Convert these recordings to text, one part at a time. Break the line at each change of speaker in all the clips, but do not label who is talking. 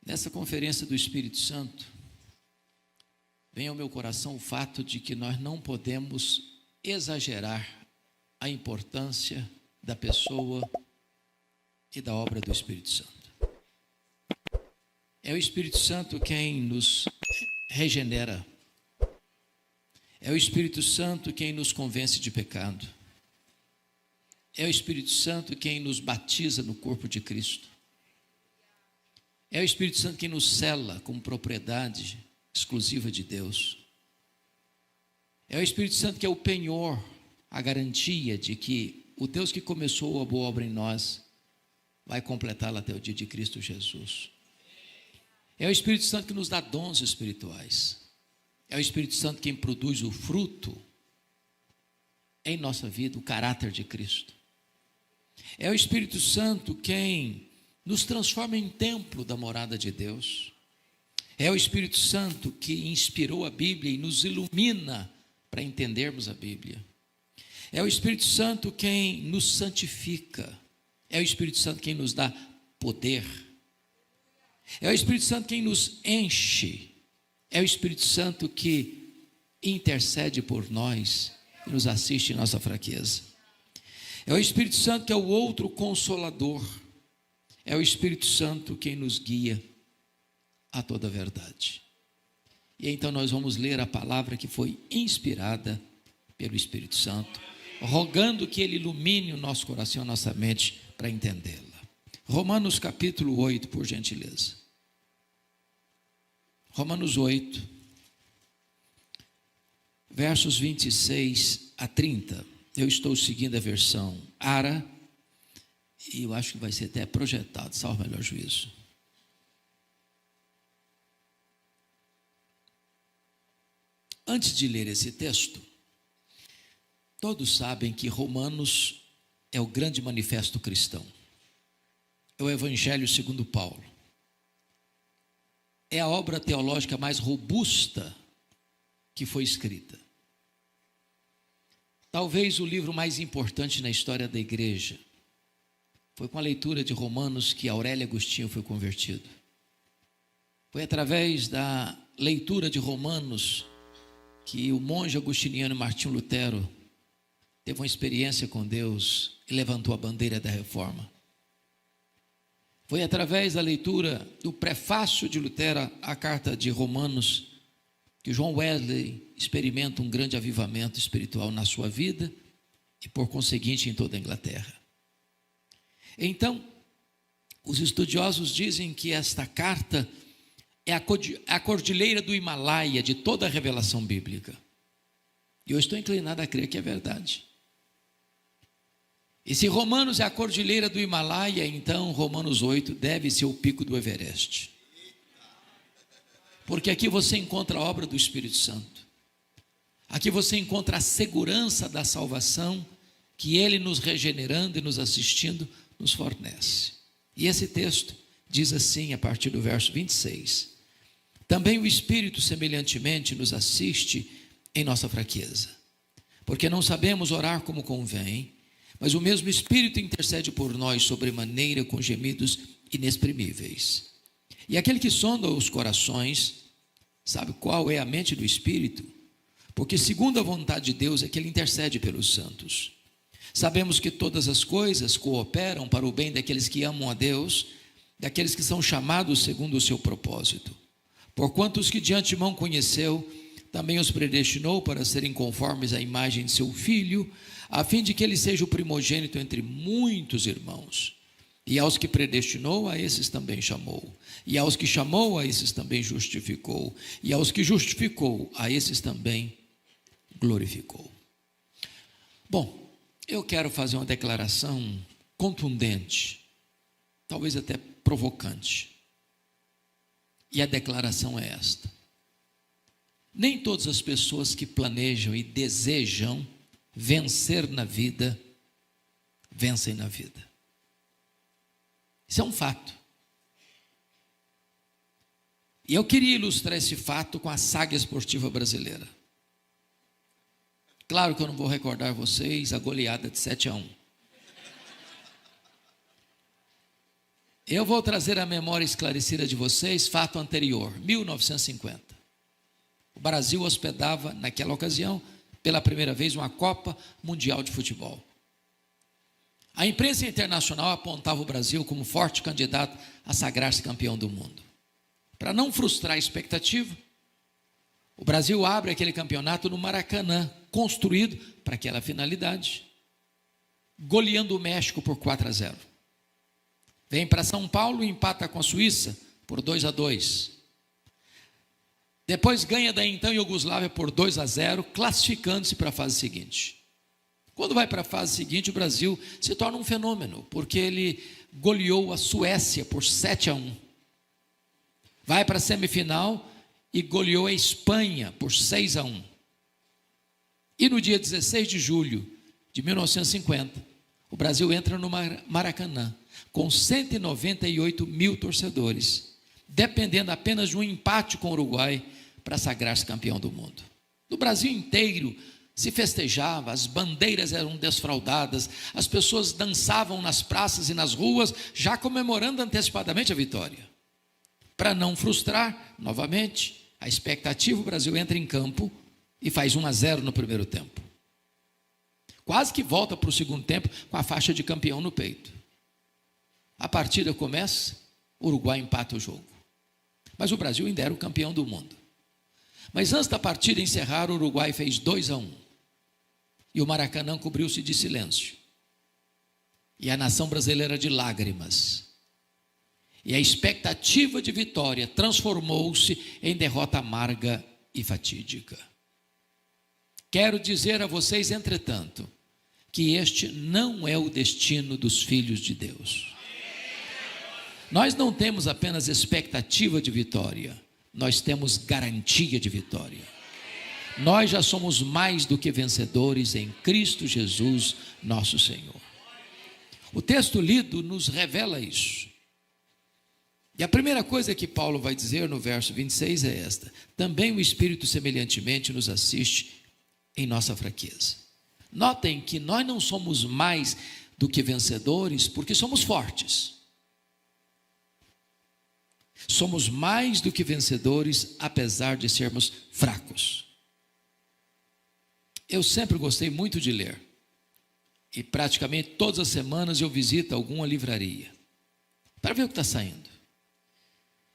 Nessa conferência do Espírito Santo, vem ao meu coração o fato de que nós não podemos exagerar a importância da pessoa e da obra do Espírito Santo. É o Espírito Santo quem nos regenera. É o Espírito Santo quem nos convence de pecado. É o Espírito Santo quem nos batiza no corpo de Cristo. É o Espírito Santo quem nos sela como propriedade exclusiva de Deus. É o Espírito Santo que é o penhor, a garantia de que o Deus que começou a boa obra em nós vai completá-la até o dia de Cristo Jesus. É o Espírito Santo que nos dá dons espirituais. É o Espírito Santo quem produz o fruto em nossa vida, o caráter de Cristo. É o Espírito Santo quem nos transforma em templo da morada de Deus. É o Espírito Santo que inspirou a Bíblia e nos ilumina para entendermos a Bíblia. É o Espírito Santo quem nos santifica. É o Espírito Santo quem nos dá poder. É o Espírito Santo quem nos enche. É o Espírito Santo que intercede por nós e nos assiste em nossa fraqueza. É o Espírito Santo que é o outro consolador. É o Espírito Santo quem nos guia a toda a verdade. E então nós vamos ler a palavra que foi inspirada pelo Espírito Santo, rogando que Ele ilumine o nosso coração, a nossa mente, para entendê-la. Romanos capítulo 8, por gentileza. Romanos 8, versos 26 a 30. Eu estou seguindo a versão ARA, e eu acho que vai ser até projetado, salvo melhor juízo. Antes de ler esse texto, todos sabem que Romanos é o grande manifesto cristão. É o Evangelho segundo Paulo. É a obra teológica mais robusta que foi escrita. Talvez o livro mais importante na história da igreja. Foi com a leitura de Romanos que Aurélio Agostinho foi convertido. Foi através da leitura de Romanos que o monge agostiniano Martinho Lutero teve uma experiência com Deus e levantou a bandeira da reforma. Foi através da leitura do prefácio de Lutero à carta de Romanos que John Wesley experimenta um grande avivamento espiritual na sua vida e, por conseguinte, em toda a Inglaterra. Então, os estudiosos dizem que esta carta é a cordilheira do Himalaia de toda a revelação bíblica. E eu estou inclinado a crer que é verdade. E se Romanos é a cordilheira do Himalaia, então Romanos 8 deve ser o pico do Everest. Porque aqui você encontra a obra do Espírito Santo. Aqui você encontra a segurança da salvação que Ele, nos regenerando e nos assistindo, nos fornece. E esse texto diz assim, a partir do verso 26. Também o Espírito semelhantemente nos assiste em nossa fraqueza, porque não sabemos orar como convém, mas o mesmo Espírito intercede por nós sobremaneira com gemidos inexprimíveis. E aquele que sonda os corações sabe qual é a mente do Espírito, porque segundo a vontade de Deus é que Ele intercede pelos santos. Sabemos que todas as coisas cooperam para o bem daqueles que amam a Deus, daqueles que são chamados segundo o seu propósito. Porquanto os que de antemão conheceu, também os predestinou para serem conformes à imagem de seu Filho, a fim de que ele seja o primogênito entre muitos irmãos. E aos que predestinou, a esses também chamou. E aos que chamou, a esses também justificou. E aos que justificou, a esses também glorificou. Bom, eu quero fazer uma declaração contundente, talvez até provocante. E a declaração é esta: nem todas as pessoas que planejam e desejam vencer na vida, vencem na vida. Isso é um fato. E eu queria ilustrar esse fato com a saga esportiva brasileira. Claro que eu não vou recordar vocês a goleada de 7-1. Eu vou trazer à memória esclarecida de vocês fato anterior, 1950. O Brasil hospedava, naquela ocasião, pela primeira vez, uma Copa Mundial de Futebol. A imprensa internacional apontava o Brasil como forte candidato a sagrar-se campeão do mundo. Para não frustrar a expectativa, o Brasil abre aquele campeonato no Maracanã, construído para aquela finalidade, goleando o México por 4-0. Vem para São Paulo e empata com a Suíça por 2-2. Depois ganha da então Iugoslávia por 2-0, classificando-se para a fase seguinte. Quando vai para a fase seguinte, o Brasil se torna um fenômeno, porque ele goleou a Suécia por 7-1. Vai para a semifinal e goleou a Espanha por 6-1. E no dia 16 de julho de 1950, o Brasil entra no Maracanã, com 198 mil torcedores, dependendo apenas de um empate com o Uruguai para sagrar-se campeão do mundo. No Brasil inteiro se festejava, as bandeiras eram desfraldadas, as pessoas dançavam nas praças e nas ruas, já comemorando antecipadamente a vitória. Para não frustrar, novamente, a expectativa, o Brasil entra em campo e faz 1-0 no primeiro tempo. Quase que volta para o segundo tempo com a faixa de campeão no peito. A partida começa, o Uruguai empata o jogo. Mas o Brasil ainda era o campeão do mundo. Mas antes da partida encerrar, o Uruguai fez 2-1. E o Maracanã cobriu-se de silêncio. E a nação brasileira de lágrimas. E a expectativa de vitória transformou-se em derrota amarga e fatídica. Quero dizer a vocês, entretanto, que este não é o destino dos filhos de Deus. Nós não temos apenas expectativa de vitória, nós temos garantia de vitória. Nós já somos mais do que vencedores em Cristo Jesus, nosso Senhor. O texto lido nos revela isso. E a primeira coisa que Paulo vai dizer no verso 26 é esta: também o Espírito semelhantemente nos assiste em nossa fraqueza. Notem que nós não somos mais do que vencedores porque somos fortes. Somos mais do que vencedores apesar de sermos fracos. Eu sempre gostei muito de ler. E praticamente todas as semanas eu visito alguma livraria para ver o que está saindo.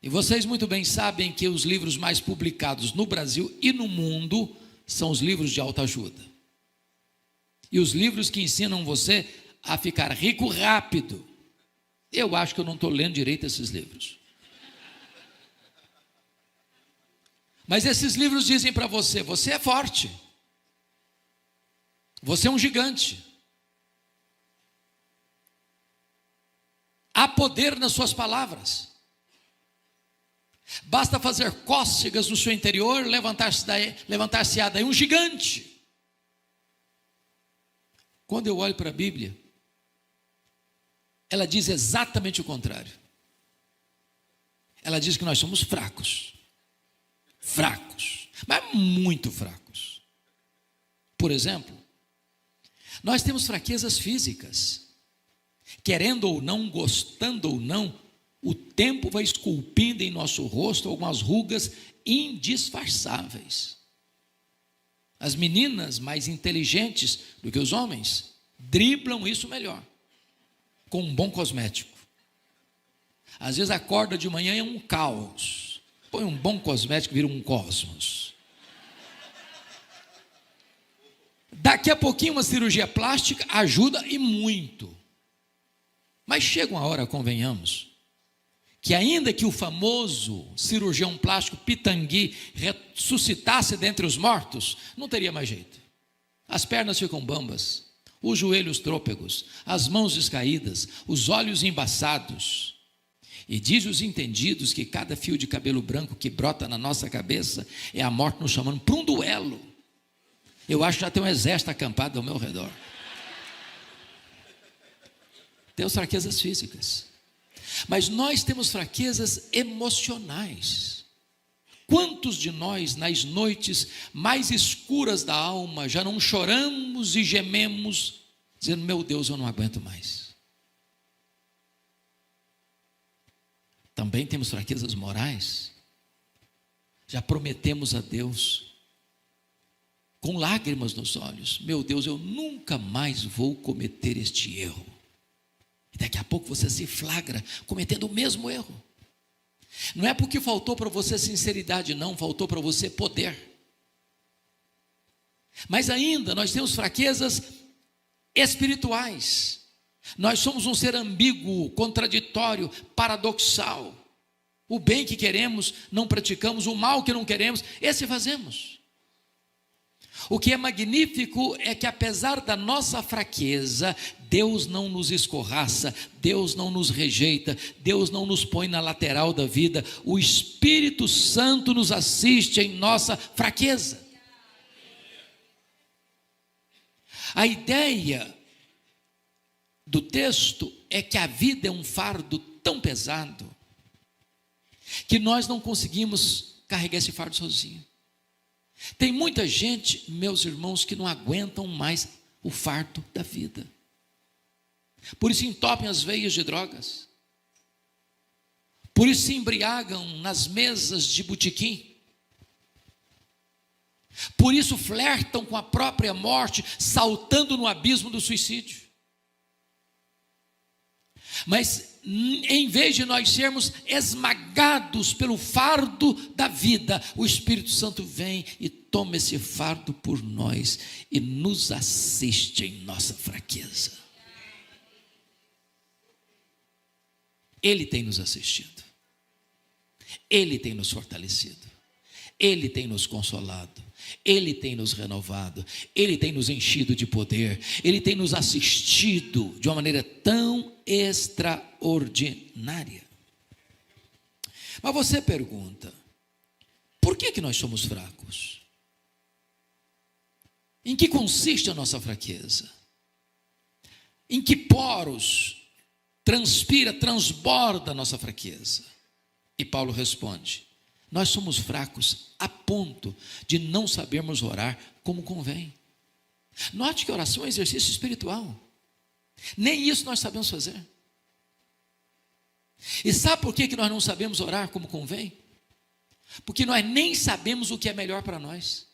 E vocês muito bem sabem que os livros mais publicados no Brasil e no mundo são os livros de autoajuda. E os livros que ensinam você a ficar rico rápido. Eu acho que eu não estou lendo direito esses livros. Mas esses livros dizem para você: você é forte. Você é um gigante. Há poder nas suas palavras. Basta fazer cócegas no seu interior, levantar-se-á daí um gigante. Quando eu olho para a Bíblia, ela diz exatamente o contrário. Ela diz que nós somos fracos. Fracos, mas muito fracos. Por exemplo, nós temos fraquezas físicas. Querendo ou não, gostando ou não, o tempo vai esculpindo em nosso rosto algumas rugas indisfarçáveis. As meninas mais inteligentes do que os homens driblam isso melhor, com um bom cosmético. Às vezes acorda de manhã e é um caos. Põe um bom cosmético, vira um cosmos. Daqui a pouquinho uma cirurgia plástica ajuda e muito. Mas chega uma hora, convenhamos, que ainda que o famoso cirurgião plástico Pitangui ressuscitasse dentre os mortos, não teria mais jeito. As pernas ficam bambas, os joelhos trôpegos, as mãos descaídas, os olhos embaçados. E diz os entendidos que cada fio de cabelo branco que brota na nossa cabeça é a morte nos chamando para um duelo. Eu acho que já tem um exército acampado ao meu redor. Temos fraquezas físicas, mas nós temos fraquezas emocionais. Quantos de nós, nas noites mais escuras da alma, já não choramos e gememos, dizendo: meu Deus, eu não aguento mais. Também temos fraquezas morais. Já prometemos a Deus, com lágrimas nos olhos: meu Deus, eu nunca mais vou cometer este erro. E daqui a pouco você se flagra cometendo o mesmo erro. Não é porque faltou para você sinceridade, não, faltou para você poder. Mas ainda nós temos fraquezas espirituais. Nós somos um ser ambíguo, contraditório, paradoxal. O bem que queremos, não praticamos; o mal que não queremos, esse fazemos. O que é magnífico é que, apesar da nossa fraqueza, Deus não nos escorraça, Deus não nos rejeita, Deus não nos põe na lateral da vida. O Espírito Santo nos assiste em nossa fraqueza. A ideia do texto é que a vida é um fardo tão pesado que nós não conseguimos carregar esse fardo sozinho. Tem muita gente, meus irmãos, que não aguentam mais o fardo da vida. Por isso entopem as veias de drogas. Por isso se embriagam nas mesas de botequim. Por isso flertam com a própria morte, saltando no abismo do suicídio. Mas em vez de nós sermos esmagados pelo fardo da vida, o Espírito Santo vem e toma esse fardo por nós e nos assiste em nossa fraqueza. Ele tem nos assistido, Ele tem nos fortalecido, Ele tem nos consolado, Ele tem nos renovado, Ele tem nos enchido de poder, Ele tem nos assistido de uma maneira tão extraordinária. Mas você pergunta: por que nós somos fracos? Em que consiste a nossa fraqueza? Em que poros transpira, transborda a nossa fraqueza? E Paulo responde: nós somos fracos a ponto de não sabermos orar como convém. Note que oração é um exercício espiritual. Nem isso nós sabemos fazer. E sabe por que nós não sabemos orar como convém? Porque nós nem sabemos o que é melhor para nós.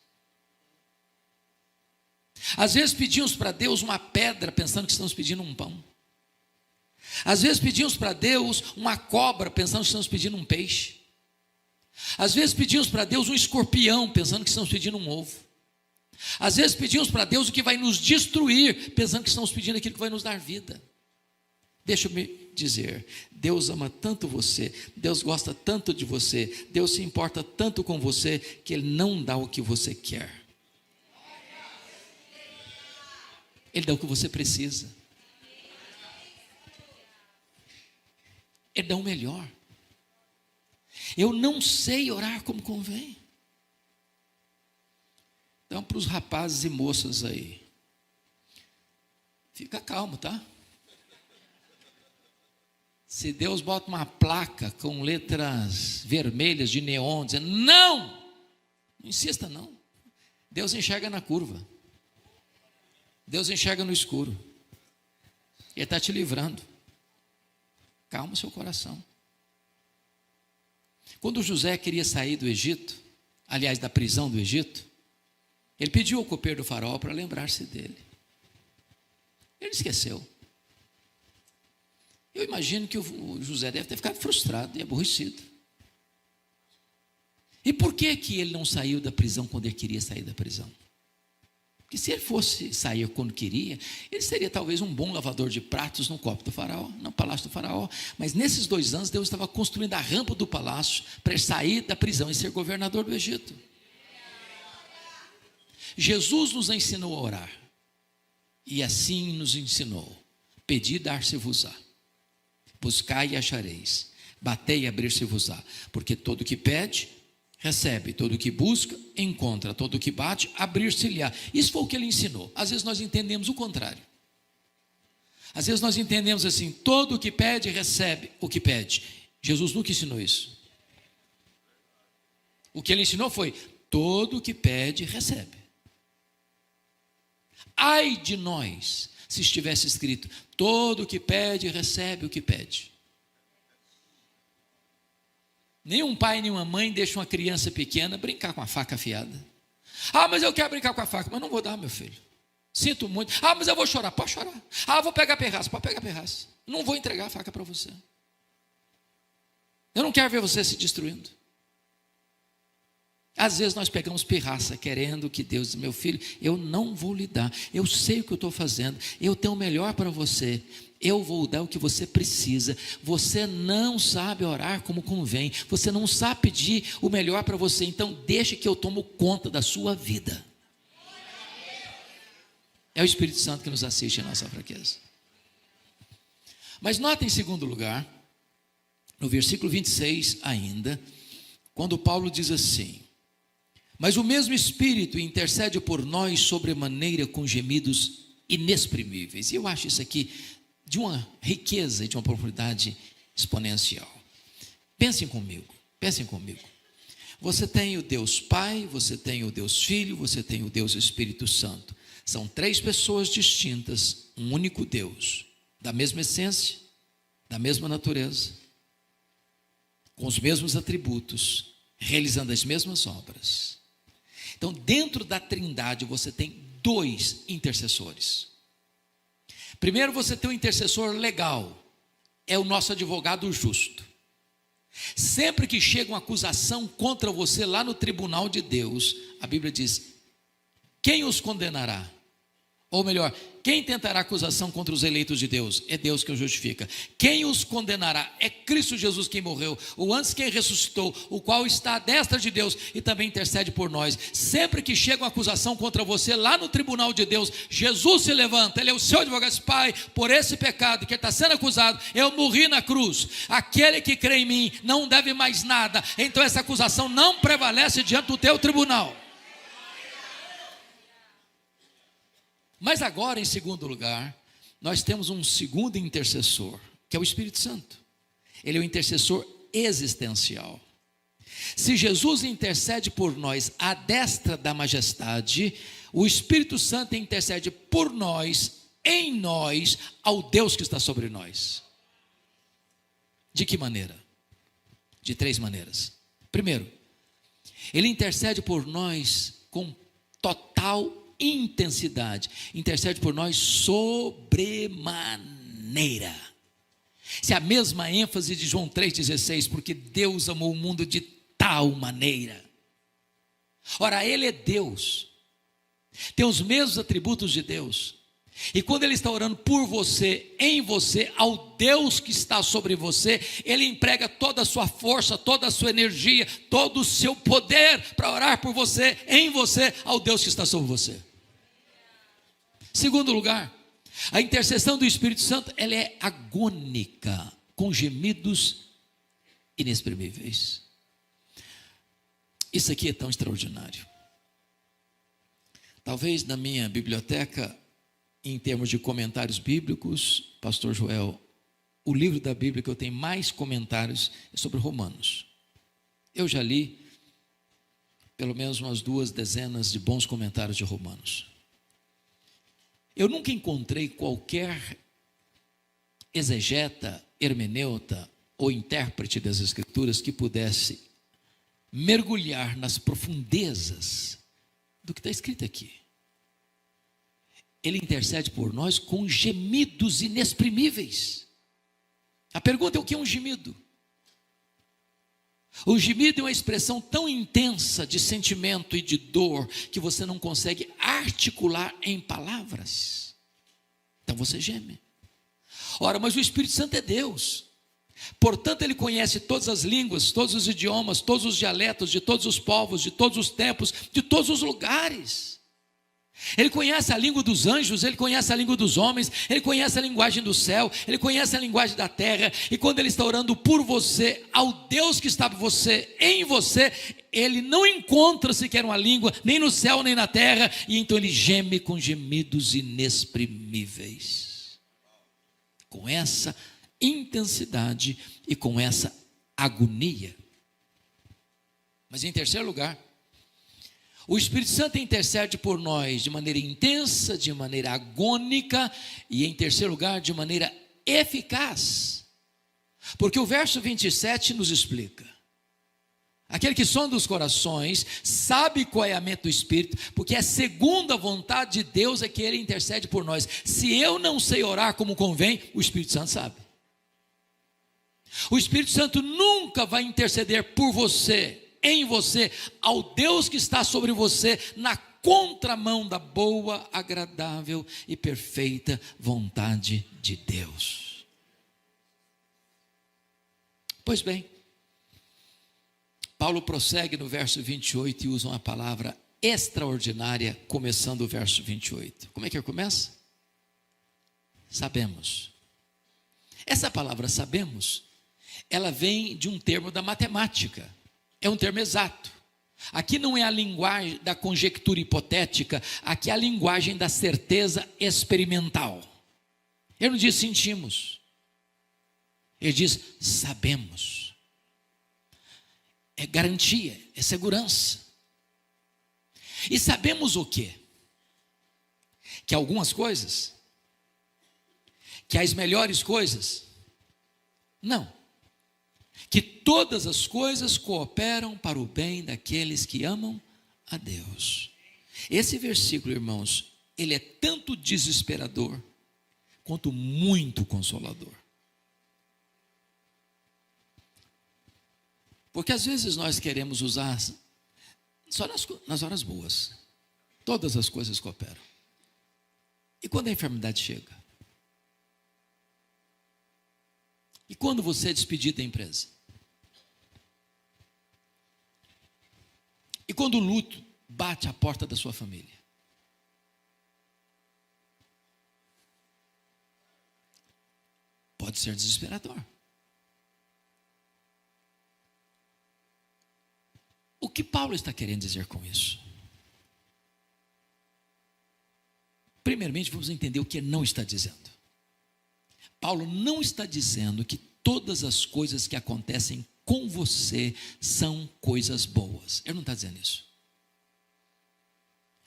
Às vezes pedimos para Deus uma pedra pensando que estamos pedindo um pão. Às vezes pedimos para Deus uma cobra pensando que estamos pedindo um peixe. Às vezes pedimos para Deus um escorpião pensando que estamos pedindo um ovo. Às vezes pedimos para Deus o que vai nos destruir pensando que estamos pedindo aquilo que vai nos dar vida. Deixa eu me dizer, Deus ama tanto você, Deus gosta tanto de você, Deus se importa tanto com você, que Ele não dá o que você quer. Ele dá o que você precisa. Ele dá o melhor. Eu não sei orar como convém. Então, para os rapazes e moças aí, fica calmo, tá? Se Deus bota uma placa com letras vermelhas de neon dizendo não, não insista não. Deus enxerga na curva. Deus enxerga no escuro. Ele está te livrando. Calma seu coração. Quando José queria sair do Egito, aliás, da prisão do Egito, ele pediu ao copeiro do faraó para lembrar-se dele. Ele esqueceu. Eu imagino que o José deve ter ficado frustrado e aborrecido. E por que ele não saiu da prisão quando ele queria sair da prisão? Porque se ele fosse sair quando queria, ele seria talvez um bom lavador de pratos no copo do faraó, no palácio do faraó. Mas nesses 2 anos, Deus estava construindo a rampa do palácio para ele sair da prisão e ser governador do Egito. Jesus nos ensinou a orar. E assim nos ensinou: pedi, dar-se-vos-á. Buscai e achareis. Batei e abrir-se-vos-á. Porque todo que pede, recebe. Todo que busca, encontra. Todo que bate, abrir-se-lhe-á. Isso foi o que ele ensinou. Às vezes nós entendemos o contrário. Às vezes nós entendemos assim: todo o que pede, recebe o que pede. Jesus nunca ensinou isso. O que ele ensinou foi: todo o que pede, recebe. Ai de nós, se estivesse escrito: todo o que pede, recebe o que pede. Nenhum pai, nenhuma mãe deixa uma criança pequena brincar com a faca afiada. Ah, mas eu quero brincar com a faca, mas não vou dar, meu filho. Sinto muito. Ah, mas eu vou chorar, pode chorar. Ah, eu vou pegar pirraça, pode pegar pirraça. Não vou entregar a faca para você. Eu não quero ver você se destruindo. Às vezes nós pegamos pirraça, querendo que Deus diz, meu filho, eu não vou lhe dar, eu sei o que eu estou fazendo, eu tenho o melhor para você, eu vou dar o que você precisa, você não sabe orar como convém, você não sabe pedir o melhor para você, então deixe que eu tomo conta da sua vida. É o Espírito Santo que nos assiste em nossa fraqueza. Mas nota em segundo lugar, no versículo 26 ainda, quando Paulo diz assim, mas o mesmo Espírito intercede por nós sobremaneira com gemidos inexprimíveis. E eu acho isso aqui de uma riqueza e de uma profundidade exponencial. Pensem comigo. Você tem o Deus Pai, você tem o Deus Filho, você tem o Deus Espírito Santo. São três pessoas distintas, um único Deus, da mesma essência, da mesma natureza, com os mesmos atributos, realizando as mesmas obras. Então, dentro da Trindade, você tem dois intercessores. Primeiro, você tem um intercessor legal, é o nosso advogado justo. Sempre que chega uma acusação contra você lá no tribunal de Deus, a Bíblia diz, quem os condenará? Ou melhor, quem tentará acusação contra os eleitos de Deus? É Deus que os justifica. Quem os condenará? É Cristo Jesus quem morreu, ou antes quem ressuscitou, o qual está à destra de Deus e também intercede por nós. Sempre que chega uma acusação contra você lá no tribunal de Deus, Jesus se levanta, Ele é o seu advogado, diz, Pai, por esse pecado que está sendo acusado, eu morri na cruz. Aquele que crê em mim não deve mais nada, então essa acusação não prevalece diante do teu tribunal. Mas agora, em segundo lugar, nós temos um segundo intercessor, que é o Espírito Santo. Ele é o intercessor existencial. Se Jesus intercede por nós à destra da majestade, o Espírito Santo intercede por nós, em nós, ao Deus que está sobre nós. De que maneira? De três maneiras. Primeiro, Ele intercede por nós com total intensidade, intercede por nós sobremaneira. Se a mesma ênfase de João 3,16, porque Deus amou o mundo de tal maneira. Ora, Ele é Deus, tem os mesmos atributos de Deus, e quando Ele está orando por você, em você, ao Deus que está sobre você, Ele emprega toda a sua força, toda a sua energia, todo o seu poder para orar por você, em você, ao Deus que está sobre você. Segundo lugar, a intercessão do Espírito Santo, ela é agônica, com gemidos inexprimíveis. Isso aqui é tão extraordinário. Talvez na minha biblioteca, em termos de comentários bíblicos, Pastor Joel, o livro da Bíblia que eu tenho mais comentários é sobre Romanos. Eu já li pelo menos umas 2 dezenas de bons comentários de Romanos. Eu nunca encontrei qualquer exegeta, hermeneuta ou intérprete das Escrituras que pudesse mergulhar nas profundezas do que está escrito aqui. Ele intercede por nós com gemidos inexprimíveis. A pergunta é: o que é um gemido? O gemido é uma expressão tão intensa de sentimento e de dor que você não consegue articular em palavras. Então você geme. Ora, mas o Espírito Santo é Deus. Portanto, Ele conhece todas as línguas, todos os idiomas, todos os dialetos, de todos os povos, de todos os tempos, de todos os lugares. Ele conhece a língua dos anjos, Ele conhece a língua dos homens, Ele conhece a linguagem do céu, Ele conhece a linguagem da terra. E quando Ele está orando por você, ao Deus que está por você, em você, Ele não encontra sequer uma língua, nem no céu, nem na terra. E então Ele geme com gemidos inexprimíveis. Com essa intensidade e com essa agonia. Mas em terceiro lugar, o Espírito Santo intercede por nós de maneira intensa, de maneira agônica e, em terceiro lugar, de maneira eficaz. Porque o verso 27 nos explica: Aquele que sonda os corações, sabe qual é a mente do Espírito, porque é segundo a vontade de Deus é que Ele intercede por nós. Se eu não sei orar como convém, o Espírito Santo sabe. O Espírito Santo nunca vai interceder por você, em você, ao Deus que está sobre você, na contramão da boa, agradável e perfeita vontade de Deus. Pois bem, Paulo prossegue no verso 28 e usa uma palavra extraordinária, começando o verso 28. Como é que ele começa? Sabemos. Essa palavra sabemos, ela vem de um termo da matemática, é um termo exato. Aqui não é a linguagem da conjectura hipotética, aqui é a linguagem da certeza experimental. Ele não diz sentimos, ele diz sabemos. É garantia, é segurança. E sabemos o quê? Que algumas coisas, que as melhores coisas, não. Que todas as coisas cooperam para o bem daqueles que amam a Deus. Esse versículo, irmãos, ele é tanto desesperador, quanto muito consolador. Porque às vezes nós queremos usar só nas horas boas. Todas as coisas cooperam. E quando a enfermidade chega? E quando você é despedido da empresa? E quando o luto bate à porta da sua família? Pode ser desesperador. O que Paulo está querendo dizer com isso? Primeiramente, vamos entender o que ele não está dizendo. Paulo não está dizendo que todas as coisas que acontecem com você são coisas boas. Ele não está dizendo isso.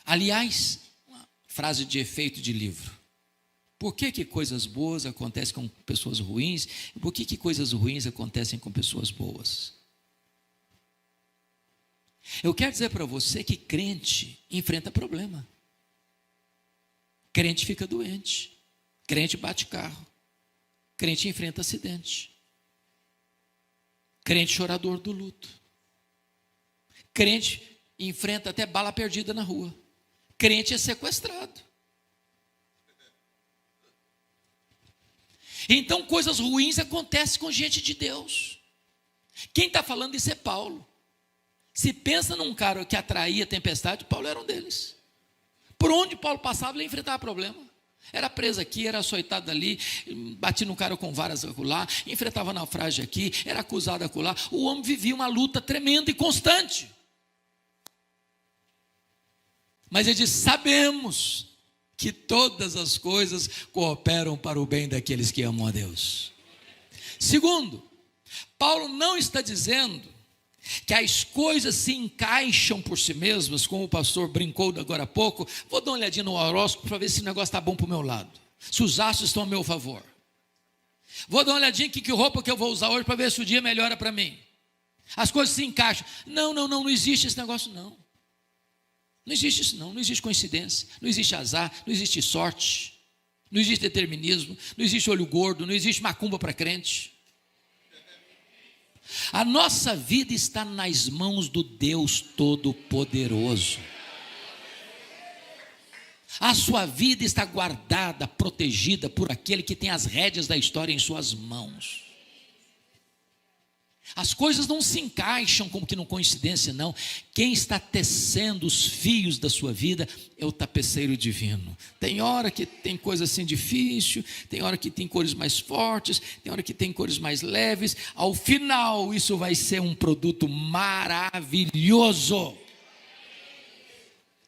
Aliás, uma frase de efeito de livro. Por que coisas boas acontecem com pessoas ruins? E por que coisas ruins acontecem com pessoas boas? Eu quero dizer para você que crente enfrenta problema. Crente fica doente. Crente bate carro. Crente enfrenta acidente. Crente chorador do luto. Crente enfrenta até bala perdida na rua. Crente é sequestrado. Então coisas ruins acontecem com gente de Deus. Quem está falando isso é Paulo. Se pensa num cara que atraía a tempestade, Paulo era um deles. Por onde Paulo passava, ele enfrentava problema. Era preso aqui, era açoitado ali, batia no cara com varas acolá, enfrentava naufrágio aqui, era acusado acolá. O homem vivia uma luta tremenda e constante. Mas ele diz, sabemos que todas as coisas cooperam para o bem daqueles que amam a Deus. Segundo, Paulo não está dizendo que as coisas se encaixam por si mesmas, como o pastor brincou agora há pouco. Vou dar uma olhadinha no horóscopo para ver se o negócio está bom para o meu lado, se os astros estão a meu favor. Vou dar uma olhadinha em que roupa que eu vou usar hoje para ver se o dia melhora para mim. As coisas se encaixam. Não existe esse negócio não. Não existe isso não existe coincidência, não existe azar, não existe sorte, não existe determinismo, não existe olho gordo, não existe macumba para crente. A nossa vida está nas mãos do Deus Todo-Poderoso. A sua vida está guardada, protegida por aquele que tem as rédeas da história em suas mãos. As coisas não se encaixam como que não coincidência não. Quem está tecendo os fios da sua vida é o tapeceiro divino. Tem hora que tem coisa assim difícil, tem hora que tem cores mais fortes, tem hora que tem cores mais leves. Ao final isso vai ser um produto maravilhoso.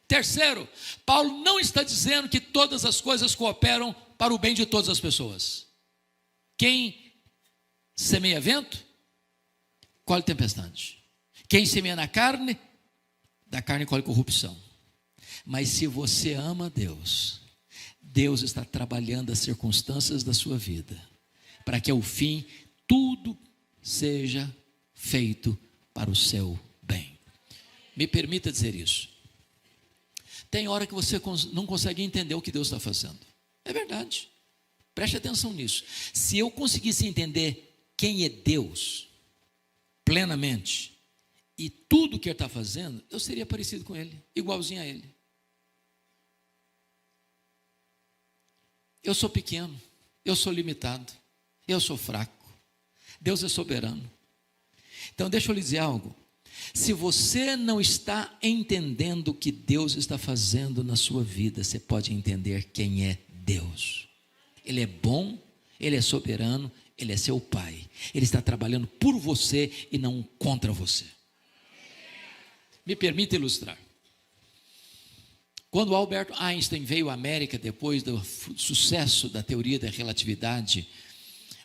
Terceiro, Paulo não está dizendo que todas as coisas cooperam para o bem de todas as pessoas. Quem semeia vento, colhe tempestade. Quem semeia na carne, da carne colhe corrupção. Mas se você ama Deus, Deus está trabalhando as circunstâncias da sua vida, para que ao fim tudo seja feito para o seu bem. Me permita dizer isso. Tem hora que você não consegue entender o que Deus está fazendo. É verdade. Preste atenção nisso. Se eu conseguisse entender quem é Deus plenamente e tudo que Ele está fazendo, eu seria parecido com Ele, igualzinho a Ele. Eu sou pequeno, eu sou limitado, eu sou fraco. Deus é soberano. Então deixa eu lhe dizer algo. Se você não está entendendo o que Deus está fazendo na sua vida, você pode entender quem é Deus. Ele é bom, Ele é soberano, Ele é seu Pai. Ele está trabalhando por você e não contra você. Me permita ilustrar. Quando Albert Einstein veio à América depois do sucesso da teoria da relatividade,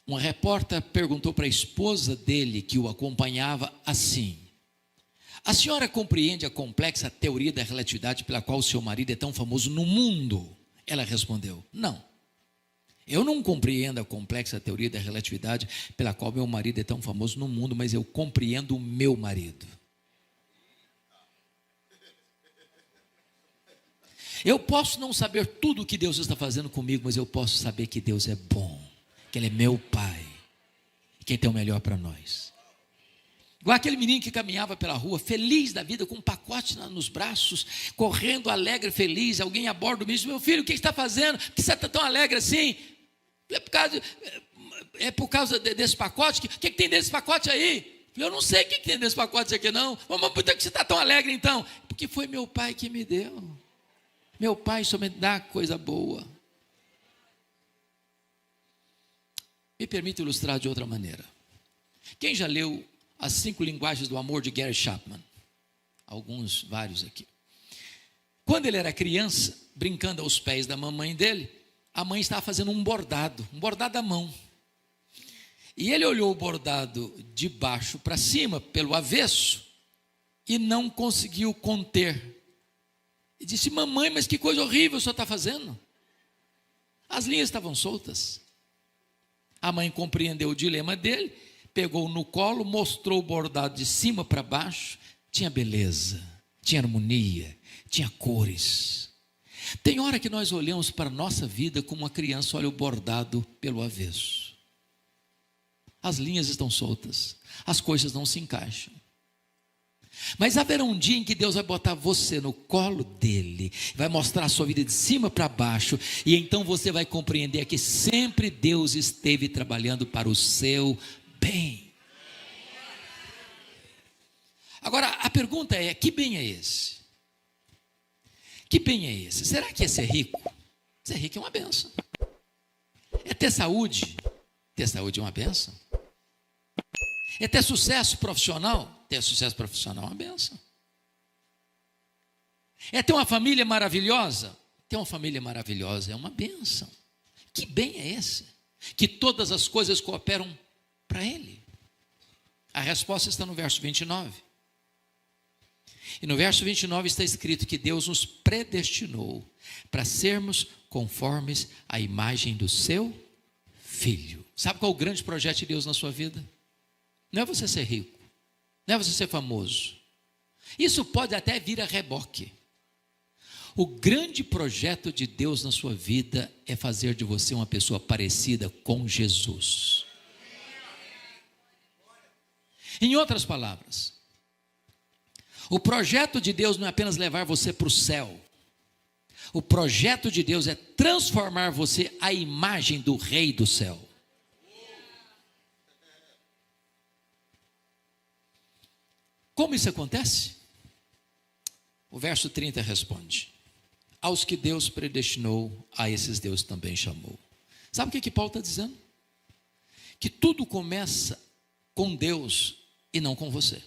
uma repórter perguntou para a esposa dele, que o acompanhava, assim: a senhora compreende a complexa teoria da relatividade pela qual o seu marido é tão famoso no mundo? Ela respondeu: não, eu não compreendo a complexa teoria da relatividade pela qual meu marido é tão famoso no mundo, mas eu compreendo o meu marido. Eu posso não saber tudo o que Deus está fazendo comigo, mas eu posso saber que Deus é bom, que Ele é meu Pai, que Ele tem o melhor para nós. Igual aquele menino que caminhava pela rua, feliz da vida, com um pacote nos braços, correndo alegre, feliz. Alguém a bordo me disse: meu filho, o que você está fazendo? Por que você está tão alegre assim? É por causa desse pacote? O que tem desse pacote aí? Eu não sei o que tem desse pacote aqui não. Mas por que você está tão alegre então? Porque foi meu pai que me deu. Meu pai só me dá coisa boa. Me permite ilustrar de outra maneira. Quem já leu As 5 Linguagens do Amor, de Gary Chapman? Vários aqui. Quando ele era criança, brincando aos pés da mamãe dele, a mãe estava fazendo um bordado à mão. E ele olhou o bordado de baixo para cima, pelo avesso, e não conseguiu conter. E disse: mamãe, mas que coisa horrível o senhor está fazendo. As linhas estavam soltas. A mãe compreendeu o dilema dele, pegou no colo, mostrou o bordado de cima para baixo. Tinha beleza, tinha harmonia, tinha cores. Tem hora que nós olhamos para a nossa vida como uma criança olha o bordado pelo avesso. As linhas estão soltas, as coisas não se encaixam. Mas haverá um dia em que Deus vai botar você no colo dele, vai mostrar a sua vida de cima para baixo, e então você vai compreender que sempre Deus esteve trabalhando para o seu bem. Agora, a pergunta é: que bem é esse? Que bem é esse? Será que é ser rico? Ser rico é uma benção. É ter saúde? Ter saúde é uma benção. É ter sucesso profissional? Ter sucesso profissional é uma benção. É ter uma família maravilhosa? Ter uma família maravilhosa é uma benção. Que bem é esse? Que todas as coisas cooperam para ele. A resposta está no verso 29. E no verso 29 está escrito que Deus nos predestinou para sermos conformes à imagem do seu Filho. Sabe qual é o grande projeto de Deus na sua vida? Não é você ser rico, não é você ser famoso. Isso pode até vir a reboque. O grande projeto de Deus na sua vida é fazer de você uma pessoa parecida com Jesus. Em outras palavras, o projeto de Deus não é apenas levar você para o céu. O projeto de Deus é transformar você à imagem do Rei do céu. Como isso acontece? O verso 30 responde: aos que Deus predestinou, a esses Deus também chamou. Sabe o que Paulo está dizendo? Que tudo começa com Deus e não com você.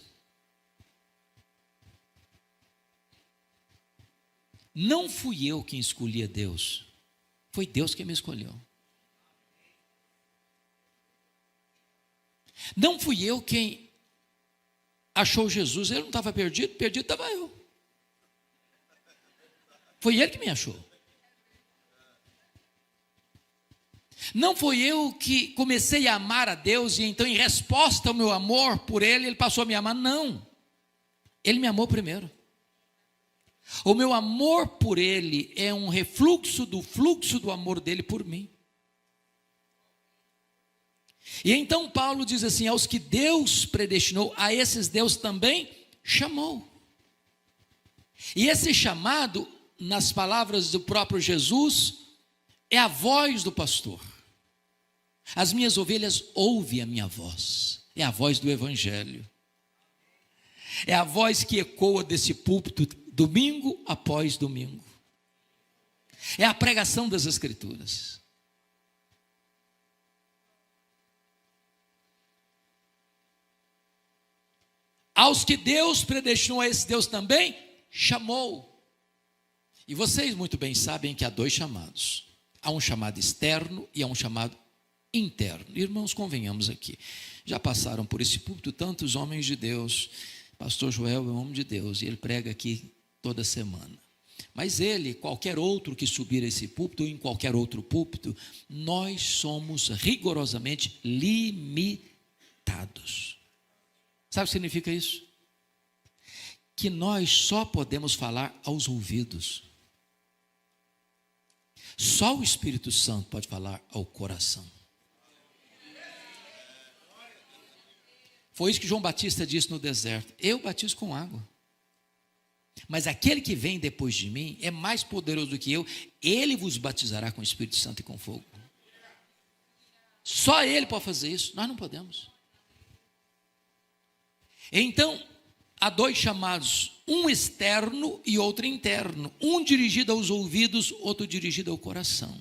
Não fui eu quem escolhi a Deus, foi Deus quem me escolheu. Não fui eu quem achou Jesus, ele não estava perdido, perdido estava eu. Foi ele que me achou. Não foi eu que comecei a amar a Deus e então, em resposta ao meu amor por Ele, Ele passou a me amar. Não. Ele me amou primeiro. O meu amor por Ele é um refluxo do fluxo do amor dele por mim. E então Paulo diz assim: aos que Deus predestinou, a esses Deus também chamou. E esse chamado, nas palavras do próprio Jesus, é a voz do pastor. As minhas ovelhas ouvem a minha voz. É a voz do Evangelho. É a voz que ecoa desse púlpito domingo após domingo. É a pregação das Escrituras. Aos que Deus predestinou, a esse Deus também chamou. E vocês muito bem sabem que há dois chamados. Há um chamado externo e há um chamado interno. Irmãos, convenhamos aqui. Já passaram por esse púlpito tantos homens de Deus. Pastor Joel é um homem de Deus e ele prega aqui toda semana. Mas ele, qualquer outro que subir a esse púlpito ou em qualquer outro púlpito, nós somos rigorosamente limitados. Sabe o que significa isso? Que nós só podemos falar aos ouvidos. Só o Espírito Santo pode falar ao coração. Foi isso que João Batista disse no deserto: eu batizo com água, mas aquele que vem depois de mim é mais poderoso do que eu, ele vos batizará com o Espírito Santo e com fogo. Só ele pode fazer isso, nós não podemos. Então, há dois chamados, um externo e outro interno, um dirigido aos ouvidos, outro dirigido ao coração.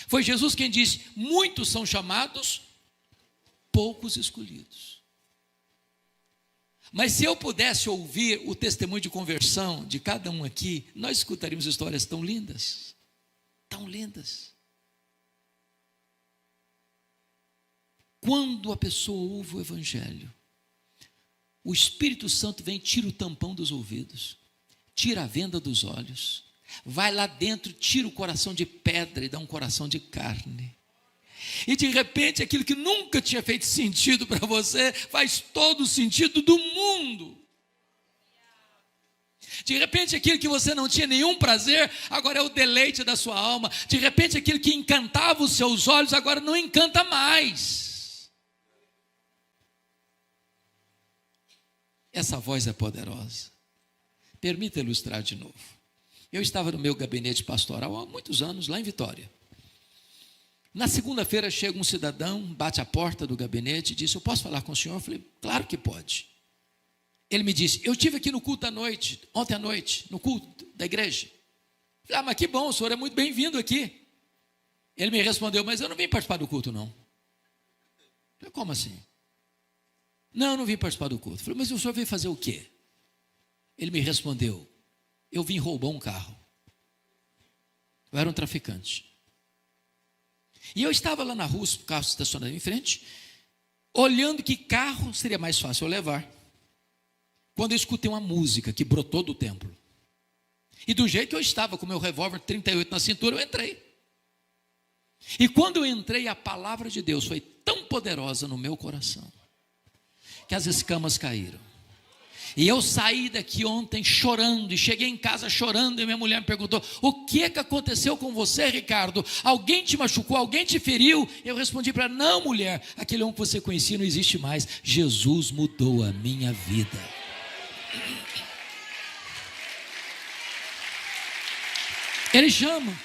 Foi Jesus quem disse: muitos são chamados, poucos escolhidos. Mas se eu pudesse ouvir o testemunho de conversão de cada um aqui, nós escutaríamos histórias tão lindas, tão lindas. Quando a pessoa ouve o Evangelho, o Espírito Santo vem, tira o tampão dos ouvidos, tira a venda dos olhos, vai lá dentro, tira o coração de pedra e dá um coração de carne. E de repente aquilo que nunca tinha feito sentido para você, faz todo o sentido do mundo. De repente aquilo que você não tinha nenhum prazer, agora é o deleite da sua alma. De repente aquilo que encantava os seus olhos, agora não encanta mais. Essa voz é poderosa. Permita ilustrar de novo. Eu estava no meu gabinete pastoral há muitos anos, lá em Vitória. Na segunda-feira chega um cidadão, bate a porta do gabinete e disse: eu posso falar com o senhor? Eu falei: claro que pode. Ele me disse: eu estive aqui no culto à noite, ontem à noite, no culto da igreja. Eu falei: mas que bom, o senhor é muito bem-vindo aqui. Ele me respondeu: mas eu não vim participar do culto, não. Eu falei: como assim? Não, eu não vim participar do culto. Eu falei: mas o senhor veio fazer o quê? Ele me respondeu: eu vim roubar um carro. Eu era um traficante. E eu estava lá na rua, o carro estacionado em frente, olhando que carro seria mais fácil eu levar. Quando eu escutei uma música que brotou do templo. E do jeito que eu estava, com meu revólver 38 na cintura, eu entrei. E quando eu entrei, a palavra de Deus foi tão poderosa no meu coração, que as escamas caíram. E eu saí daqui ontem chorando, e cheguei em casa chorando, e minha mulher me perguntou: o que aconteceu com você, Ricardo? Alguém te machucou? Alguém te feriu? Eu respondi para ela: não, mulher, aquele homem que você conhecia não existe mais. Jesus mudou a minha vida. Ele chama.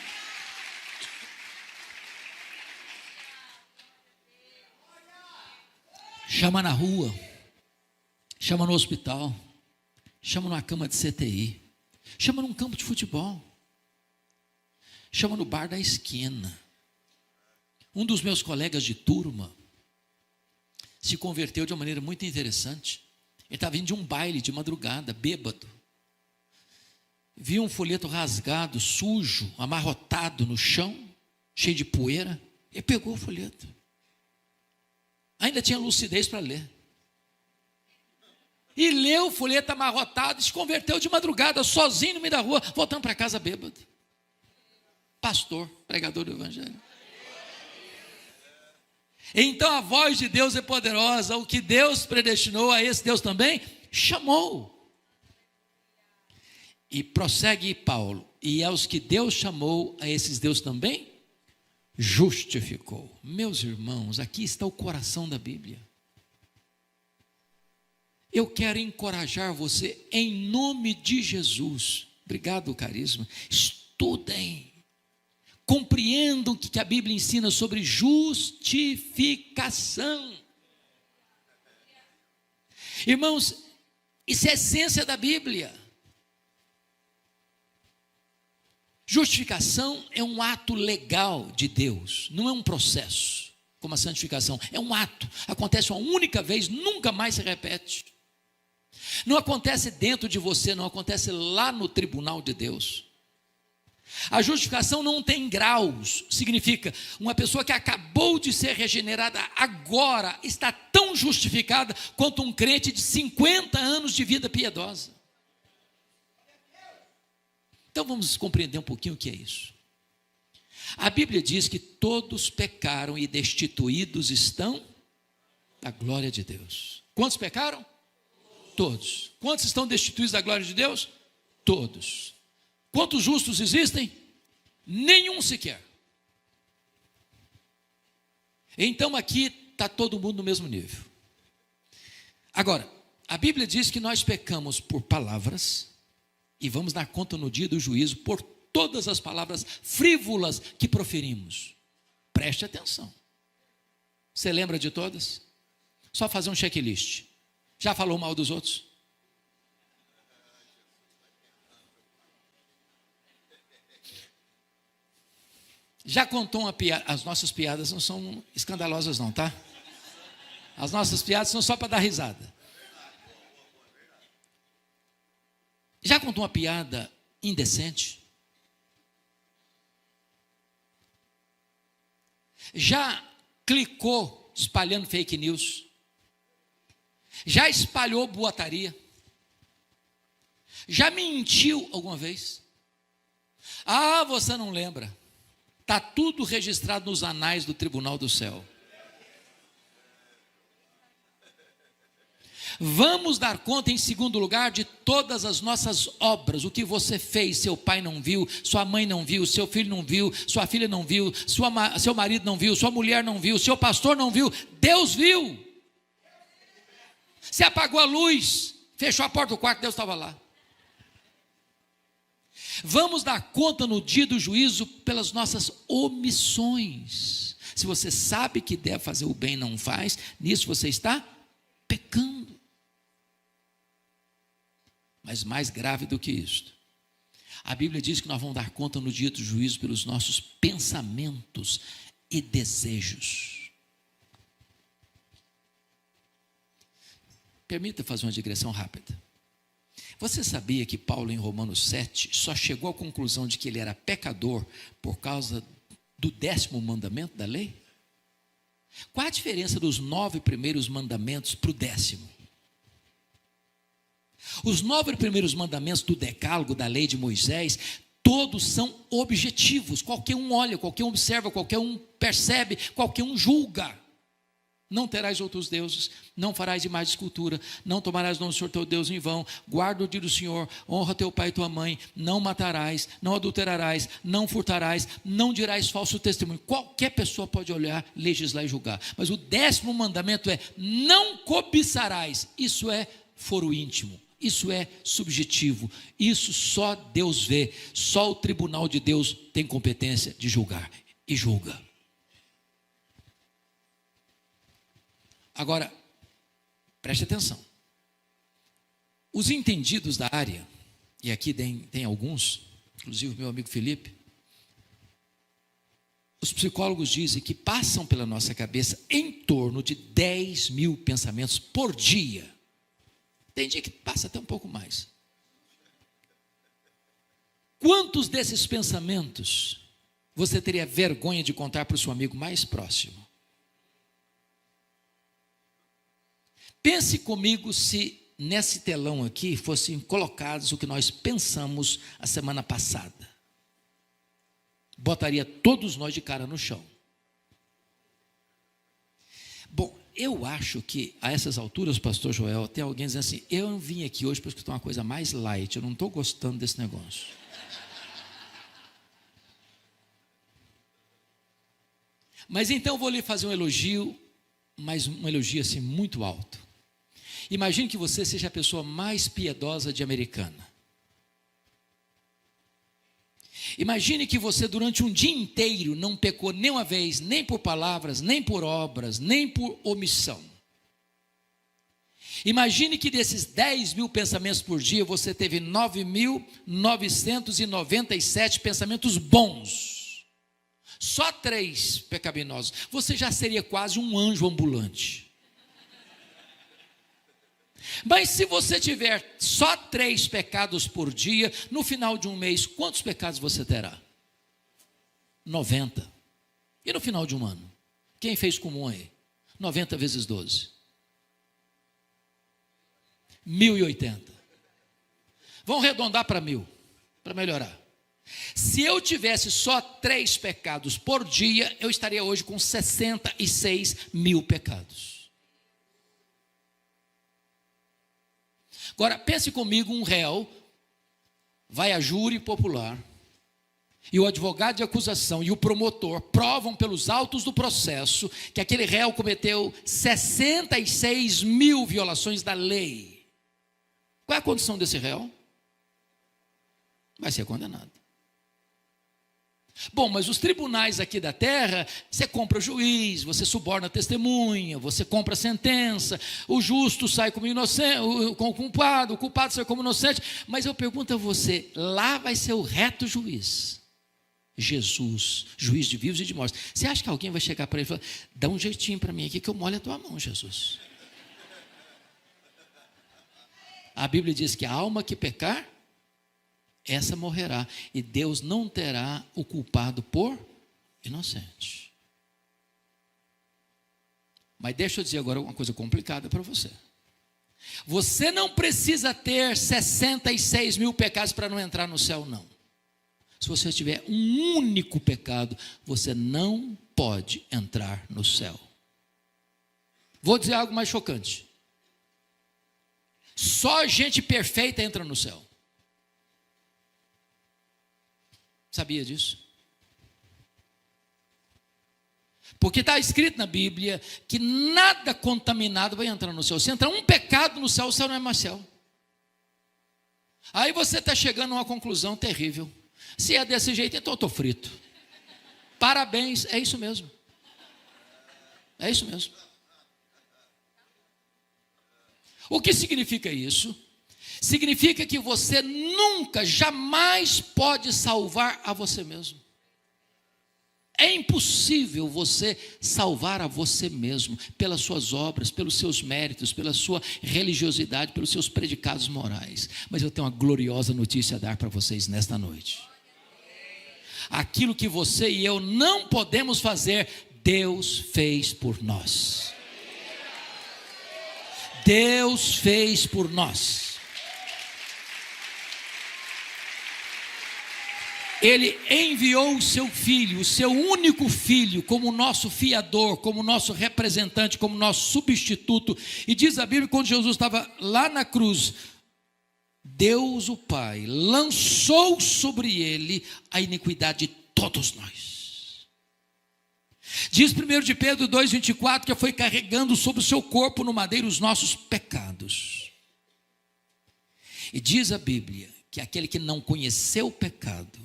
Chama na rua, chama no hospital, chama numa cama de CTI, chama num campo de futebol, chama no bar da esquina. Um dos meus colegas de turma se converteu de uma maneira muito interessante. Ele estava vindo de um baile de madrugada, bêbado. Viu um folheto rasgado, sujo, amarrotado no chão, cheio de poeira. Ele pegou o folheto. Ainda tinha lucidez para ler. E leu o folheto amarrotado e se converteu de madrugada, sozinho no meio da rua, voltando para casa bêbado. Pastor, pregador do Evangelho. Então a voz de Deus é poderosa. O que Deus predestinou, a esse Deus também chamou. E prossegue Paulo: e aos que Deus chamou, a esses Deus também justificou. Meus irmãos, aqui está o coração da Bíblia. Eu quero encorajar você em nome de Jesus. Obrigado, Carisma. Estudem, compreendam o que a Bíblia ensina sobre justificação. Irmãos, isso é a essência da Bíblia. Justificação é um ato legal de Deus, não é um processo, como a santificação. É um ato, acontece uma única vez, nunca mais se repete. Não acontece dentro de você, não acontece lá no tribunal de Deus. A justificação não tem graus, significa uma pessoa que acabou de ser regenerada agora está tão justificada quanto um crente de 50 anos de vida piedosa. Então vamos compreender um pouquinho o que é isso. A Bíblia diz que todos pecaram e destituídos estão da glória de Deus. Quantos pecaram? Todos. Quantos estão destituídos da glória de Deus? Todos. Quantos justos existem? Nenhum sequer. Então aqui está todo mundo no mesmo nível. Agora, a Bíblia diz que nós pecamos por palavras e vamos dar conta no dia do juízo por todas as palavras frívolas que proferimos. Preste atenção. Você lembra de todas? Só fazer um checklist. Já falou mal dos outros? Já contou uma piada? As nossas piadas não são escandalosas não, tá? As nossas piadas são só para dar risada. Já contou uma piada indecente? Já clicou espalhando fake news? Já espalhou boataria? Já mentiu alguma vez? Ah, você não lembra. Está tudo registrado nos anais do tribunal do céu. Vamos dar conta, em segundo lugar, de todas as nossas obras. O que você fez, seu pai não viu, sua mãe não viu, seu filho não viu, sua filha não viu, seu marido não viu, sua mulher não viu, seu pastor não viu, Deus viu. Você apagou a luz, fechou a porta do quarto, Deus estava lá. Vamos dar conta no dia do juízo pelas nossas omissões. Se você sabe que deve fazer o bem e não faz, nisso você está pecando. Mas mais grave do que isto, a Bíblia diz que nós vamos dar conta no dia do juízo pelos nossos pensamentos e desejos. Permita fazer uma digressão rápida. Você sabia que Paulo, em Romanos 7, só chegou à conclusão de que ele era pecador por causa do 10º mandamento da lei? Qual a diferença dos 9 primeiros mandamentos para o 10º? Os 9 primeiros mandamentos do decálogo da lei de Moisés, todos são objetivos. Qualquer um olha, qualquer um observa, qualquer um percebe, qualquer um julga. Não terás outros deuses, não farás imagem de escultura, não tomarás o nome do Senhor teu Deus em vão, guarda o dia do Senhor, honra teu pai e tua mãe, não matarás, não adulterarás, não furtarás, não dirás falso testemunho. Qualquer pessoa pode olhar, legislar e julgar. Mas o 10º mandamento é: não cobiçarás. Isso é foro íntimo, isso é subjetivo, isso só Deus vê, só o tribunal de Deus tem competência de julgar e julga. Agora, preste atenção. Os entendidos da área, e aqui tem alguns, inclusive o meu amigo Felipe, os psicólogos dizem que passam pela nossa cabeça em torno de 10 mil pensamentos por dia. Tem dia que passa até um pouco mais. Quantos desses pensamentos você teria vergonha de contar para o seu amigo mais próximo? Pense comigo se nesse telão aqui fossem colocados o que nós pensamos a semana passada. Botaria todos nós de cara no chão. Bom, eu acho que a essas alturas, pastor Joel, tem alguém dizendo assim: eu não vim aqui hoje para escutar uma coisa mais light, eu não estou gostando desse negócio. Mas então eu vou lhe fazer um elogio, mas um elogio assim muito alto. Imagine que você seja a pessoa mais piedosa de Americana. Imagine que você durante um dia inteiro não pecou nem uma vez, nem por palavras, nem por obras, nem por omissão. Imagine que desses 10 mil pensamentos por dia, você teve 9.997 pensamentos bons. Só 3 pecaminosos. Você já seria quase um anjo ambulante. Mas se você tiver só 3 pecados por dia, no final de um mês, quantos pecados você terá? 90. E no final de um ano? Quem fez comum aí? 90 vezes 12. 1.080. Vamos arredondar para 1.000, para melhorar. Se eu tivesse só 3 pecados por dia, eu estaria hoje com 66 mil pecados. Agora, pense comigo, um réu vai a júri popular, e o advogado de acusação e o promotor provam pelos autos do processo que aquele réu cometeu 66 mil violações da lei. Qual é a condição desse réu? Vai ser condenado. Bom, mas os tribunais aqui da terra, você compra juiz, você suborna testemunha, você compra sentença, o justo sai como inocente, o culpado sai como inocente. Mas eu pergunto a você, lá vai ser o reto juiz, Jesus, juiz de vivos e de mortos. Você acha que alguém vai chegar para ele e falar: dá um jeitinho para mim aqui que eu molho a tua mão, Jesus? A Bíblia diz que a alma que pecar, essa morrerá, e Deus não terá o culpado por inocente. Mas deixa eu dizer agora uma coisa complicada para você. Você não precisa ter 66 mil pecados para não entrar no céu, não. Se você tiver um único pecado, você não pode entrar no céu. Vou dizer algo mais chocante. Só gente perfeita entra no céu. Sabia disso? Porque está escrito na Bíblia que nada contaminado vai entrar no céu. Se entrar um pecado no céu, o céu não é mais céu. Aí você está chegando a uma conclusão terrível. Se é desse jeito, então eu estou frito. Parabéns, é isso mesmo. É isso mesmo. O que significa isso? Significa que você nunca, jamais pode salvar a você mesmo. É impossível você salvar a você mesmo, pelas suas obras, pelos seus méritos, pela sua religiosidade, pelos seus predicados morais. Mas eu tenho uma gloriosa notícia a dar para vocês nesta noite. Aquilo que você e eu não podemos fazer, Deus fez por nós. Deus fez por nós. Ele enviou o seu filho, o seu único filho, como nosso fiador, como nosso representante, como nosso substituto. E diz a Bíblia, quando Jesus estava lá na cruz, Deus o Pai lançou sobre ele a iniquidade de todos nós. Diz 1 de Pedro 2,24 que foi carregando sobre o seu corpo no madeiro os nossos pecados. E diz a Bíblia que aquele que não conheceu o pecado,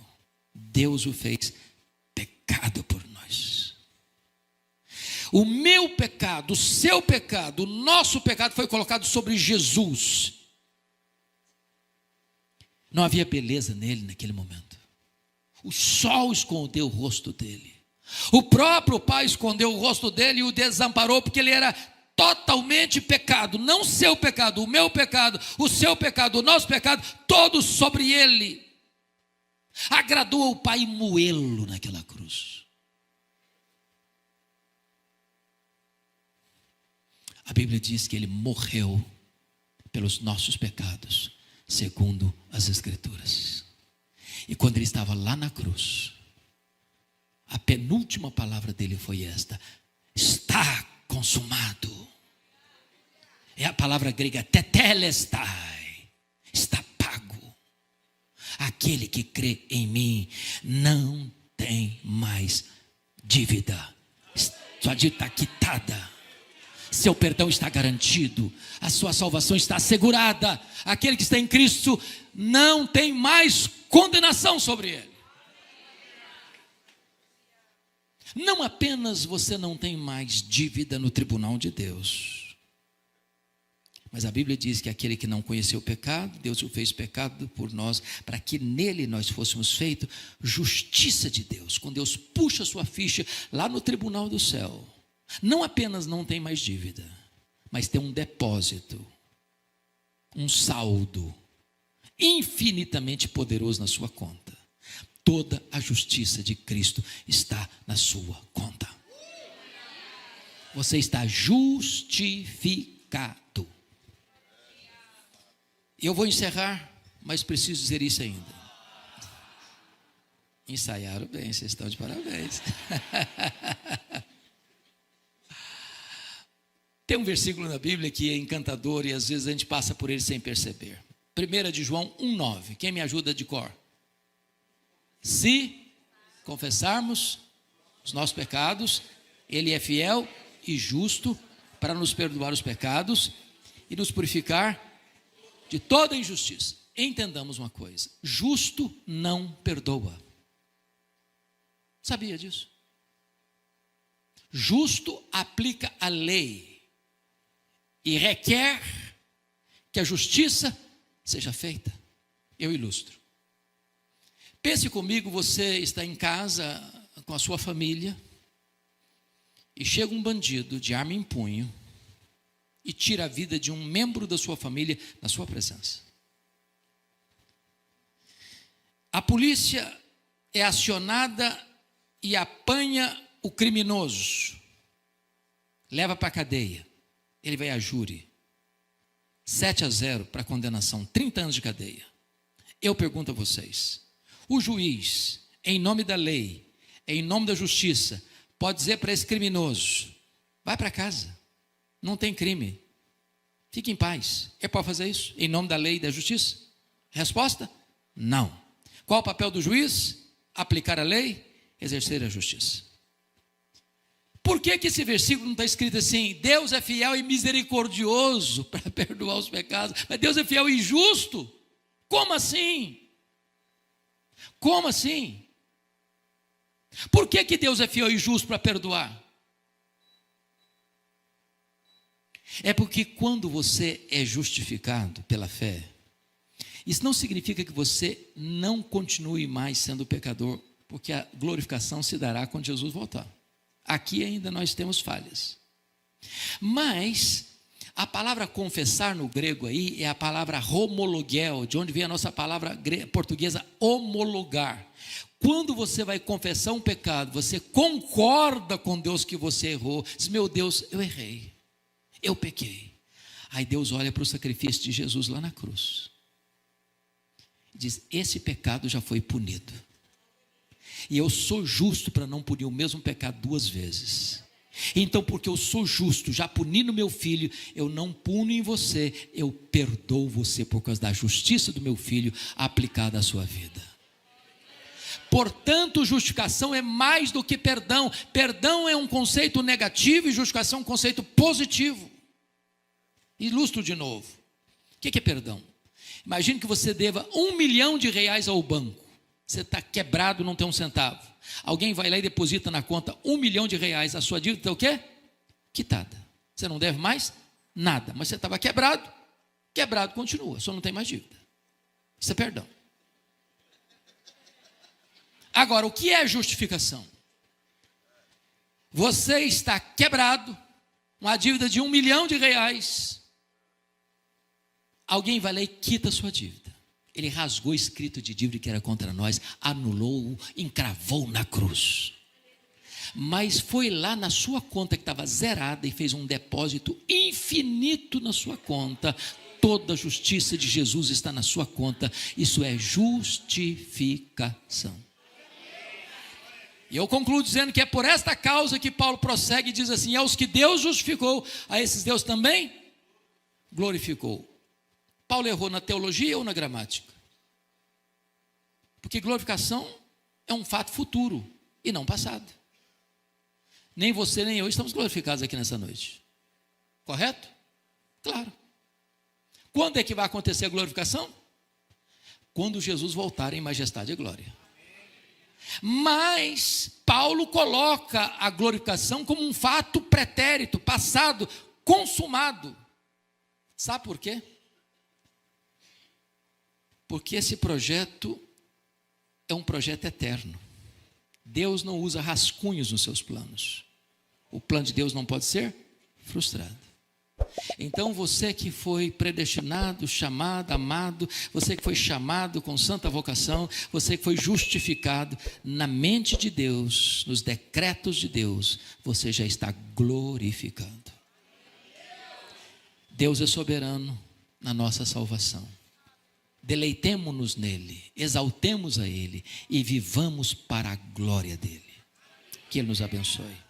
Deus o fez pecado por nós. O meu pecado, o seu pecado, o nosso pecado foi colocado sobre Jesus. Não havia beleza nele naquele momento. O sol escondeu o rosto dele. O próprio Pai escondeu o rosto dele e o desamparou, porque ele era totalmente pecado. Não seu pecado, o meu pecado, o seu pecado, o nosso pecado, todos sobre ele. Agradou ao Pai moê-lo naquela cruz. A Bíblia diz que ele morreu pelos nossos pecados, segundo as Escrituras. E quando ele estava lá na cruz, a penúltima palavra dele foi esta: está consumado. É a palavra grega tetelestai, está pago. Aquele que crê em mim não tem mais dívida. Sua dívida está quitada. Seu perdão está garantido. A sua salvação está assegurada. Aquele que está em Cristo não tem mais condenação sobre ele. Não apenas você não tem mais dívida no tribunal de Deus, mas a Bíblia diz que aquele que não conheceu o pecado, Deus o fez pecado por nós, para que nele nós fôssemos feitos justiça de Deus. Quando Deus puxa a sua ficha lá no tribunal do céu, não apenas não tem mais dívida, mas tem um depósito, um saldo infinitamente poderoso na sua conta. Toda a justiça de Cristo está na sua conta. Você está justificado. Eu vou encerrar, mas preciso dizer isso ainda. Ensaiaram bem, vocês estão de parabéns. Tem um versículo na Bíblia que é encantador e às vezes a gente passa por ele sem perceber. 1 de João 1,9. Quem me ajuda de cor? Se confessarmos os nossos pecados, Ele é fiel e justo para nos perdoar os pecados e nos purificar de toda injustiça. Entendamos uma coisa: justo não perdoa. Sabia disso? Justo aplica a lei e requer que a justiça seja feita. Eu ilustro. Pense comigo, você está em casa com a sua família e chega um bandido de arma em punho e tira a vida de um membro da sua família na sua presença. A polícia é acionada e apanha o criminoso, leva para a cadeia, ele vai a júri, 7-0 para condenação, 30 anos de cadeia. Eu pergunto a vocês: o juiz, em nome da lei, em nome da justiça, pode dizer para esse criminoso: vai para casa, não tem crime, fique em paz? Ele pode fazer isso em nome da lei e da justiça? Resposta: não. Qual o papel do juiz? Aplicar a lei, exercer a justiça. Por que esse versículo não está escrito assim: Deus é fiel e misericordioso para perdoar os pecados, mas Deus é fiel e justo? Como assim? Como assim? Por que Deus é fiel e justo para perdoar? É porque quando você é justificado pela fé, isso não significa que você não continue mais sendo pecador, porque a glorificação se dará quando Jesus voltar. Aqui ainda nós temos falhas. Mas a palavra confessar no grego aí é a palavra homologel, de onde vem a nossa palavra portuguesa homologar. Quando você vai confessar um pecado, você concorda com Deus que você errou. Diz: meu Deus, eu errei, eu pequei. Aí Deus olha para o sacrifício de Jesus lá na cruz e diz: esse pecado já foi punido. E eu sou justo para não punir o mesmo pecado 2 vezes. Então, porque eu sou justo, já puni no meu filho, eu não puno em você, eu perdoo você por causa da justiça do meu filho aplicada à sua vida. Portanto, justificação é mais do que perdão. Perdão é um conceito negativo e justificação é um conceito positivo. Ilustro de novo. O que é perdão? Imagine que você deva R$1 milhão ao banco. Você está quebrado, não tem um centavo. Alguém vai lá e deposita na conta R$1 milhão. A sua dívida está o quê? Quitada. Você não deve mais nada. Mas você estava quebrado. Quebrado continua, só não tem mais dívida. Isso é perdão. Agora, o que é justificação? Você está quebrado, uma dívida de R$1 milhão. Alguém vai lá e quita a sua dívida. Ele rasgou o escrito de dívida que era contra nós, anulou-o, encravou na cruz. Mas foi lá na sua conta que estava zerada e fez um depósito infinito na sua conta. Toda a justiça de Jesus está na sua conta. Isso é justificação. E eu concluo dizendo que é por esta causa que Paulo prossegue e diz assim: aos que Deus justificou, a esses Deus também glorificou. Paulo errou na teologia ou na gramática? Porque glorificação é um fato futuro e não passado. Nem você nem eu estamos glorificados aqui nessa noite. Correto? Claro. Quando é que vai acontecer a glorificação? Quando Jesus voltar em majestade e glória. Mas Paulo coloca a glorificação como um fato pretérito, passado, consumado. Sabe por quê? Porque esse projeto é um projeto eterno. Deus não usa rascunhos nos seus planos. O plano de Deus não pode ser frustrado. Então você que foi predestinado, chamado, amado, você que foi chamado com santa vocação, você que foi justificado, na mente de Deus, nos decretos de Deus, você já está glorificado. Deus é soberano na nossa salvação. Deleitemo-nos nele, exaltemos a ele e vivamos para a glória dele. Que ele nos abençoe.